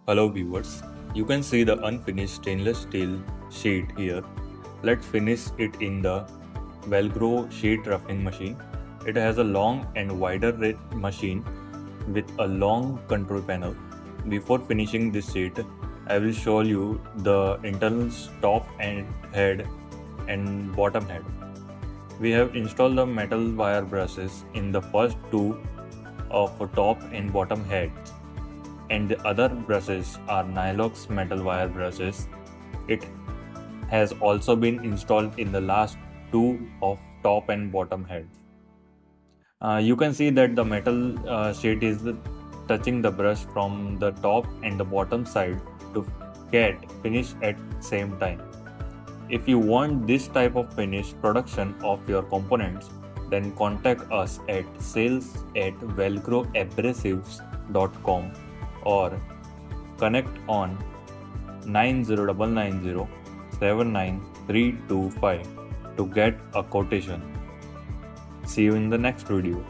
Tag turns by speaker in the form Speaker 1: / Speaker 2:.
Speaker 1: Hello viewers, you can see the unfinished stainless steel sheet here. Let's finish it in the Valgro Sheet Roughing machine. It has a long and wider machine with a long control panel. Before finishing this sheet, I will show you the internal top and head and bottom head. We have installed the metal wire brushes in the first two of top and bottom heads, and the other brushes are Nylox metal wire brushes. It has also been installed in the last two of top and bottom heads. You can see that the metal sheet is touching the brush from the top and the bottom side to get finished at same time. If you want this type of finished production of your components, then contact us at sales@valgroabrasives.com or connect on 90990 79325 to get a quotation. See you in the next video.